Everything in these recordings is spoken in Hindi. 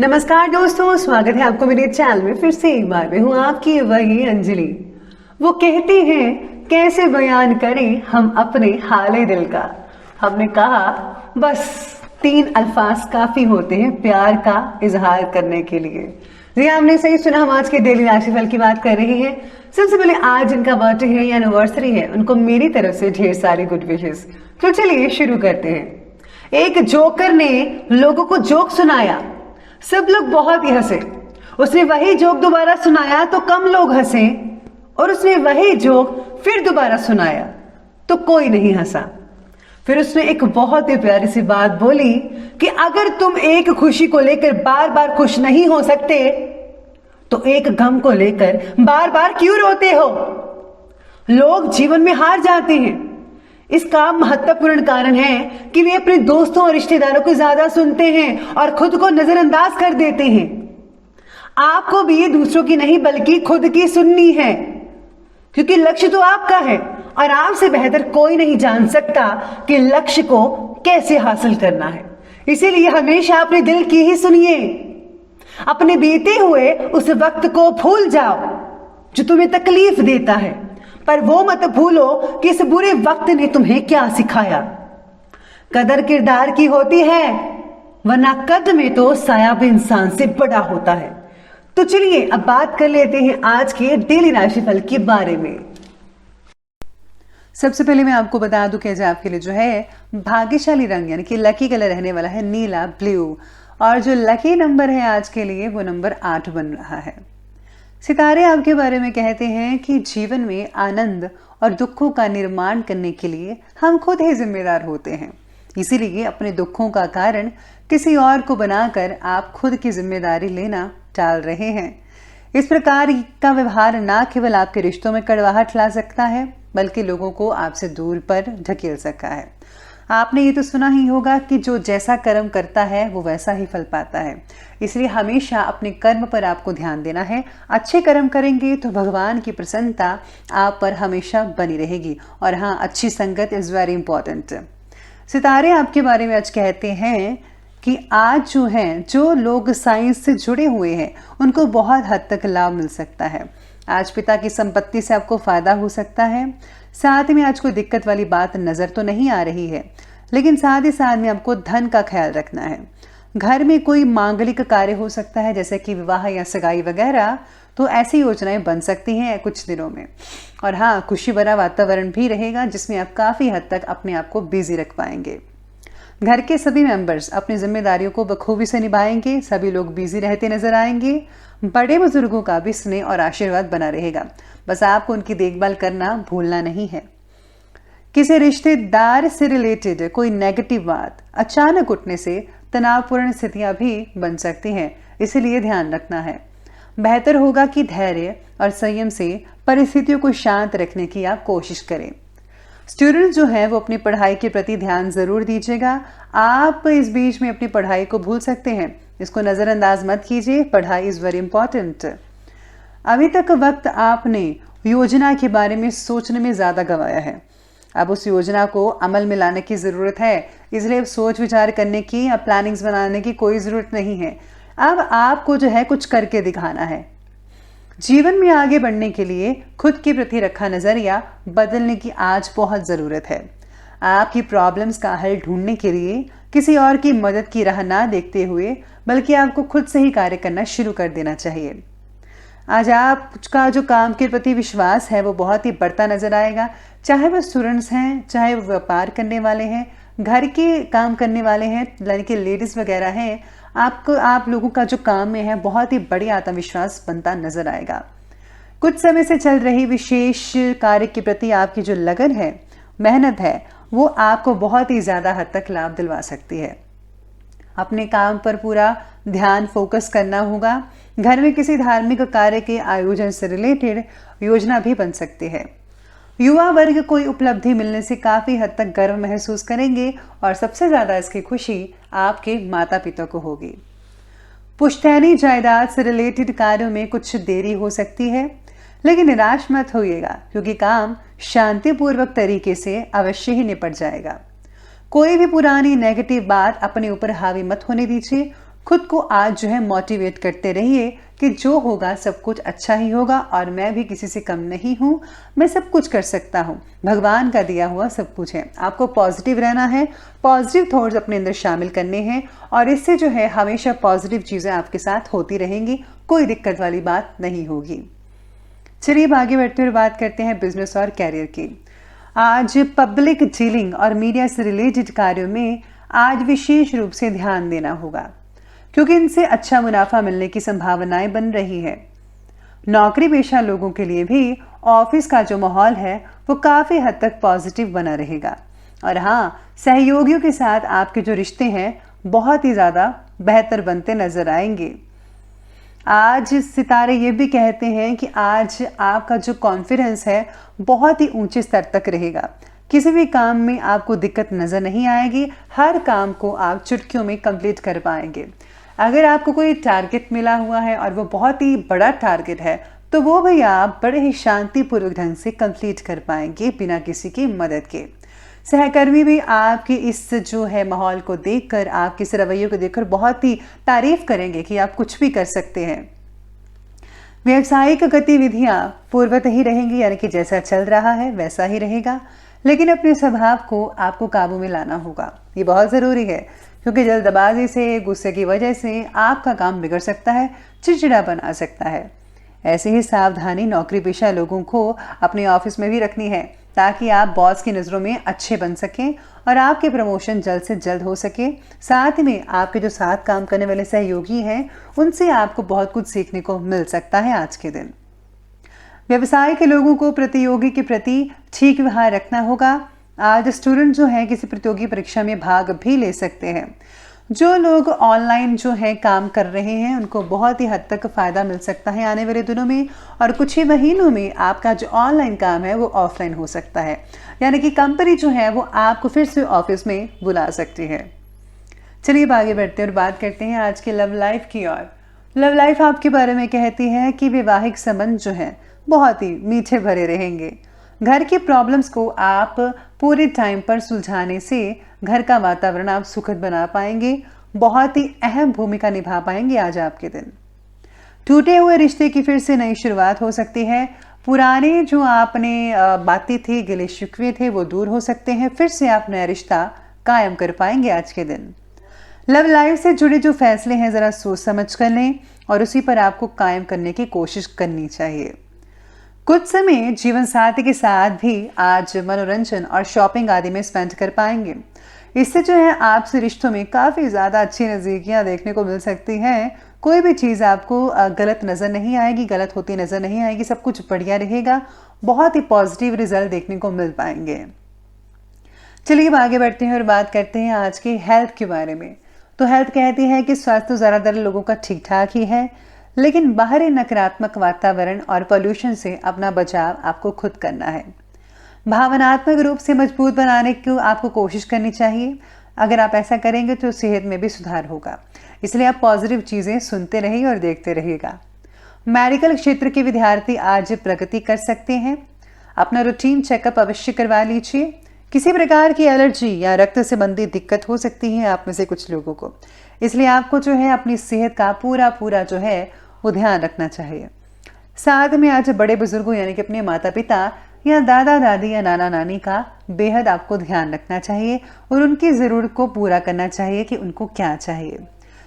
नमस्कार दोस्तों, स्वागत है आपको मेरे चैनल में। फिर से एक बार मैं हूँ आपकी वही अंजलि। वो कहती हैं कैसे बयान करें हम अपने हाले दिल का। हमने कहा बस 3 अल्फाज काफी होते हैं प्यार का इजहार करने के लिए। जी आपने सही सुना, हम आज के डेली राशिफल की बात कर रहे हैं। सबसे पहले आज जिनका बर्थडे है या एनिवर्सरी है उनको मेरी तरफ से ढेर सारी गुड विशेस। तो चलिए शुरू करते हैं। एक जोकर ने लोगों को जोक सुनाया, सब लोग बहुत ही हंसे। उसने वही जोक दोबारा सुनाया तो कम लोग हंसे, और उसने वही जोक फिर दोबारा सुनाया तो कोई नहीं हंसा। फिर उसने एक बहुत ही प्यारी सी बात बोली कि अगर तुम एक खुशी को लेकर बार बार खुश नहीं हो सकते तो एक गम को लेकर बार बार क्यों रोते हो। लोग जीवन में हार जाते हैं, इसका महत्वपूर्ण कारण है कि वे अपने दोस्तों और रिश्तेदारों को ज्यादा सुनते हैं और खुद को नजरअंदाज कर देते हैं। आपको भी दूसरों की नहीं बल्कि खुद की सुननी है, क्योंकि लक्ष्य तो आपका है और आपसे बेहतर कोई नहीं जान सकता कि लक्ष्य को कैसे हासिल करना है। इसीलिए हमेशा अपने दिल की ही सुनिए। अपने बीते हुए उस वक्त को भूल जाओ जो तुम्हें तकलीफ देता है, पर वो मत भूलो कि इस बुरे वक्त ने तुम्हें क्या सिखाया। कदर किरदार की होती है, वरना कद में तो साया भी इंसान से बड़ा होता है। तो चलिए अब बात कर लेते हैं आज के डेली राशिफल के बारे में। सबसे पहले मैं आपको बता दूं कि आज आपके लिए जो है भाग्यशाली रंग यानी कि लकी कलर रहने वाला है नीला ब्लू, और जो लकी नंबर है आज के लिए वो नंबर 8 बन रहा है। सितारे आपके बारे में कहते हैं कि जीवन में आनंद और दुखों का निर्माण करने के लिए हम खुद ही जिम्मेदार होते हैं। इसीलिए अपने दुखों का कारण किसी और को बनाकर आप खुद की जिम्मेदारी लेना टाल रहे हैं। इस प्रकार का व्यवहार ना केवल आपके रिश्तों में कड़वाहट ला सकता है बल्कि लोगों को आपसे दूर पर ढकेल सकता है। आपने ये तो सुना ही होगा कि जो जैसा कर्म करता है वो वैसा ही फल पाता है। इसलिए हमेशा अपने कर्म पर आपको ध्यान देना है। अच्छे कर्म करेंगे तो भगवान की प्रसन्नता आप पर हमेशा बनी रहेगी। और हाँ, अच्छी संगत इज़ वेरी इंपॉर्टेंट। सितारे आपके बारे में आज कहते हैं कि आज जो लोग साइंस से जुड़े हुए हैं उनको बहुत हद तक लाभ मिल सकता है। आज पिता की संपत्ति से आपको फायदा हो सकता है। साथ में आज कोई दिक्कत वाली बात नजर तो नहीं आ रही है, लेकिन साथ ही साथ में आपको धन का ख्याल रखना है। घर में कोई मांगलिक कार्य हो सकता है जैसे कि विवाह या सगाई वगैरह, तो ऐसी योजनाएं बन सकती हैं कुछ दिनों में। और हाँ, खुशी भरा वातावरण भी रहेगा जिसमें आप काफी हद तक अपने आप को बिजी रख पाएंगे। घर के सभी मेंबर्स अपनी जिम्मेदारियों को बखूबी से निभाएंगे। सभी लोग बिजी रहते नजर आएंगे। बड़े बुजुर्गों का भी स्नेह और आशीर्वाद बना रहेगा, बस आपको उनकी देखभाल करना भूलना नहीं है। किसी रिश्तेदार से रिलेटेड कोई नेगेटिव बात अचानक उठने से तनावपूर्ण स्थितियां भी बन सकती हैं, इसीलिए ध्यान रखना है। बेहतर होगा कि धैर्य और संयम से परिस्थितियों को शांत रखने की आप कोशिश करें। स्टूडेंट्स जो हैं वो अपनी पढ़ाई के प्रति ध्यान जरूर दीजिएगा। आप इस बीच में अपनी पढ़ाई को भूल सकते हैं, इसको नजरअंदाज मत कीजिए। पढ़ाई इज वेरी इंपॉर्टेंट। अभी तक वक्त आपने योजना के बारे में सोचने में ज्यादा गंवाया है। अब उस योजना को अमल में लाने की जरूरत है, इसलिए अब सोच विचार करने की या प्लानिंग्स बनाने की कोई जरूरत नहीं है। अब आपको जो है कुछ करके दिखाना है। जीवन में आगे बढ़ने के लिए खुद के प्रति रखा नजरिया बदलने की आज बहुत जरूरत है। आपकी प्रॉब्लम्स का हल ढूंढने के लिए किसी और की मदद की राह ना देखते हुए बल्कि आपको खुद से ही कार्य करना शुरू कर देना चाहिए। आज आपका जो काम के प्रति विश्वास है वो बहुत ही बढ़ता नजर आएगा। चाहे वो स्टूडेंट्स हैं, चाहे वो व्यापार करने वाले हैं, घर के काम करने वाले हैं, यानी कि लेडीज वगैरह हैं, आप लोगों का जो काम में है बहुत ही बड़ी आत्मविश्वास बनता नजर आएगा। कुछ समय से चल रही विशेष कार्य के प्रति आपकी जो लगन है, मेहनत है, वो आपको बहुत ही ज्यादा हद तक लाभ दिलवा सकती है। अपने काम पर पूरा ध्यान फोकस करना होगा। घर में किसी धार्मिक कार्य के आयोजन से रिलेटेड योजना भी बन सकती है। युवा वर्ग कोई उपलब्धि मिलने से काफी हद तक गर्व महसूस करेंगे और सबसे ज्यादा इसकी खुशी आपके माता पिता को होगी। पुश्तैनी जायदाद से रिलेटेड कार्यों में कुछ देरी हो सकती है, लेकिन निराश मत होइएगा क्योंकि काम शांतिपूर्वक तरीके से अवश्य ही निपट जाएगा। कोई भी पुरानी नेगेटिव बात अपने ऊपर हावी मत होने दीजिए। खुद को आज जो है मोटिवेट करते रहिए कि जो होगा सब कुछ अच्छा ही होगा और मैं भी किसी से कम नहीं हूँ, मैं सब कुछ कर सकता हूँ, भगवान का दिया हुआ सब कुछ है। आपको पॉजिटिव रहना है, पॉजिटिव थॉट्स अपने अंदर शामिल करने हैं और इससे जो है हमेशा पॉजिटिव चीज़ें आपके साथ होती रहेंगी, कोई दिक्कत वाली बात नहीं होगी। चलिए अब आगे बढ़ते हुए बात करते हैं बिजनेस और कैरियर की। आज पब्लिक डीलिंग और मीडिया से रिलेटेड कार्यों में आज विशेष रूप से ध्यान देना होगा, क्योंकि इनसे अच्छा मुनाफा मिलने की संभावनाएं बन रही है। नौकरी पेशा लोगों के लिए भी ऑफिस का जो माहौल है वो काफ़ी हद तक पॉजिटिव बना रहेगा। और हाँ, सहयोगियों के साथ आपके जो रिश्ते हैं बहुत ही ज़्यादा बेहतर बनते नजर आएंगे। आज सितारे ये भी कहते हैं कि आज आपका जो कॉन्फिडेंस है बहुत ही ऊंचे स्तर तक रहेगा। किसी भी काम में आपको दिक्कत नज़र नहीं आएगी, हर काम को आप चुटकियों में कंप्लीट कर पाएंगे। अगर आपको कोई टारगेट मिला हुआ है और वो बहुत ही बड़ा टारगेट है तो वो भी आप बड़े ही शांतिपूर्वक ढंग से कंप्लीट कर पाएंगे बिना किसी की मदद के। सहकर्मी भी आपके इस जो है माहौल को देखकर, आपके इस रवैये को देखकर बहुत ही तारीफ करेंगे कि आप कुछ भी कर सकते हैं। व्यावसायिक गतिविधियां पूर्ववत ही रहेंगी, यानी कि जैसा चल रहा है वैसा ही रहेगा, लेकिन अपने स्वभाव को आपको काबू में लाना होगा। ये बहुत ज़रूरी है, क्योंकि जल्दबाजी से, गुस्से की वजह से आपका काम बिगड़ सकता है, चिड़चिड़ापन आ सकता है। ऐसे ही सावधानी नौकरी पेशा लोगों को अपने ऑफिस में भी रखनी है, ताकि आप बॉस की नज़रों में अच्छे बन सकें और आपके प्रमोशन जल्द से जल्द हो सके। साथ में आपके जो साथ काम करने वाले सहयोगी हैं उनसे आपको बहुत कुछ सीखने को मिल सकता है आज के दिन। व्यवसाय के लोगों को प्रतियोगी के प्रति ठीक व्यवहार रखना होगा। आज स्टूडेंट जो है किसी प्रतियोगी परीक्षा में भाग भी ले सकते हैं। जो लोग ऑनलाइन जो है काम कर रहे हैं उनको बहुत ही हद तक फ़ायदा मिल सकता है आने वाले दिनों में, और कुछ ही महीनों में आपका जो ऑनलाइन काम है वो ऑफलाइन हो सकता है, यानी कि कंपनी जो है वो आपको फिर से ऑफिस में बुला सकती है। चलिए अब आगे बढ़ते हैं और बात करते हैं आज के लव लाइफ की ओर। लव लाइफ आपके बारे में कहती है कि वैवाहिक संबंध जो है बहुत ही मीठे भरे रहेंगे। घर की प्रॉब्लम्स को आप पूरे टाइम पर सुलझाने से घर का वातावरण आप सुखद बना पाएंगे, बहुत ही अहम भूमिका निभा पाएंगे आज आपके दिन। टूटे हुए रिश्ते की फिर से नई शुरुआत हो सकती है। पुराने जो आपने बातें थी, गिले शिकवे थे, वो दूर हो सकते हैं। फिर से आप नया रिश्ता कायम कर पाएंगे आज के दिन। लव लाइफ से जुड़े जो फैसले हैं ज़रा सोच समझ कर लें और उसी पर आपको कायम करने की कोशिश करनी चाहिए। कुछ समय जीवन साथी के साथ भी आज मनोरंजन और शॉपिंग आदि में स्पेंड कर पाएंगे। इससे जो है आपसे रिश्तों में काफ़ी ज़्यादा अच्छी नज़दीकियाँ देखने को मिल सकती हैं। कोई भी चीज़ आपको गलत नज़र नहीं आएगी, गलत होती नज़र नहीं आएगी, सब कुछ बढ़िया रहेगा। बहुत ही पॉजिटिव रिजल्ट देखने को मिल पाएंगे। चलिए अब आगे बढ़ते हैं और बात करते हैं आज की हेल्थ के बारे में। तो हेल्थ कहती है कि स्वास्थ्य तो ज़्यादातर लोगों का ठीक ठाक ही है, लेकिन बाहरी नकारात्मक वातावरण और पोल्यूशन से अपना बचाव आपको खुद करना है। भावनात्मक रूप से मजबूत बनाने की आपको कोशिश करनी चाहिए। अगर आप ऐसा करेंगे तो सेहत में भी सुधार होगा, इसलिए आप पॉजिटिव चीज़ें सुनते रहिए और देखते रहिएगा। मेडिकल क्षेत्र के विद्यार्थी आज प्रगति कर सकते हैं। अपना रूटीन चेकअप अवश्य करवा लीजिए। किसी प्रकार की एलर्जी या रक्त संबंधी दिक्कत हो सकती है आप में से कुछ लोगों को, इसलिए आपको जो है अपनी सेहत का पूरा जो है वो ध्यान रखना चाहिए। साथ में आज बड़े बुजुर्गों यानी कि अपने माता पिता या दादा दादी या नाना नानी का बेहद आपको ध्यान रखना चाहिए और उनकी ज़रूरत को पूरा करना चाहिए कि उनको क्या चाहिए।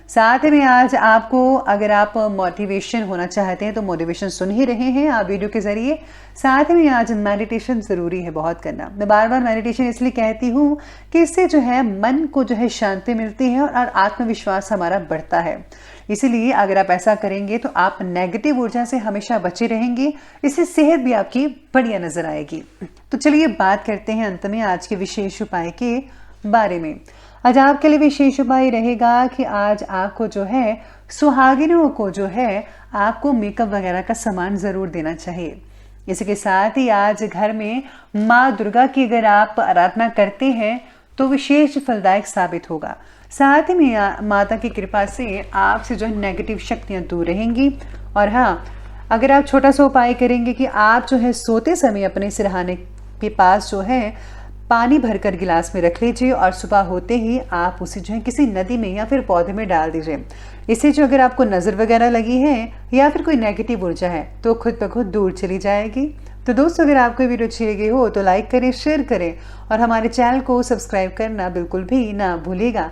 साथ में आज आपको अगर आप मोटिवेशन होना चाहते हैं तो मोटिवेशन सुन ही रहे हैं आप वीडियो के ज़रिए। साथ में आज मेडिटेशन ज़रूरी है बहुत करना। मैं बार बार मेडिटेशन इसलिए कहती हूँ कि इससे जो है मन को जो है शांति मिलती है और आत्मविश्वास हमारा बढ़ता है। इसीलिए अगर आप ऐसा करेंगे तो आप नेगेटिव ऊर्जा से हमेशा बचे रहेंगे, इससे सेहत भी आपकी बढ़िया नज़र आएगी। तो चलिए बात करते हैं अंत में आज के विशेष उपाय के बारे में। आज आपके लिए विशेष उपाय रहेगा कि आज आपको जो है सुहागिनों को जो है आपको मेकअप वगैरह का सामान ज़रूर देना चाहिए। इसके साथ ही आज घर में माँ दुर्गा की अगर आप आराधना करते हैं तो विशेष फलदायक साबित होगा। साथ ही में माता की कृपा से आपसे जो है नेगेटिव शक्तियाँ दूर रहेंगी। और हाँ, अगर आप छोटा सा उपाय करेंगे कि आप जो है सोते समय अपने सिरहाने के पास जो है पानी भरकर गिलास में रख लीजिए और सुबह होते ही आप उसे जो है किसी नदी में या फिर पौधे में डाल दीजिए। इससे जो अगर आपको नज़र वगैरह लगी है या फिर कोई नेगेटिव ऊर्जा है तो खुद ब खुद दूर चली जाएगी। तो दोस्तों, अगर आपको वीडियो अच्छी लगी हो तो लाइक करें, शेयर करें और हमारे चैनल को सब्सक्राइब करना बिल्कुल भी ना भूलिएगा।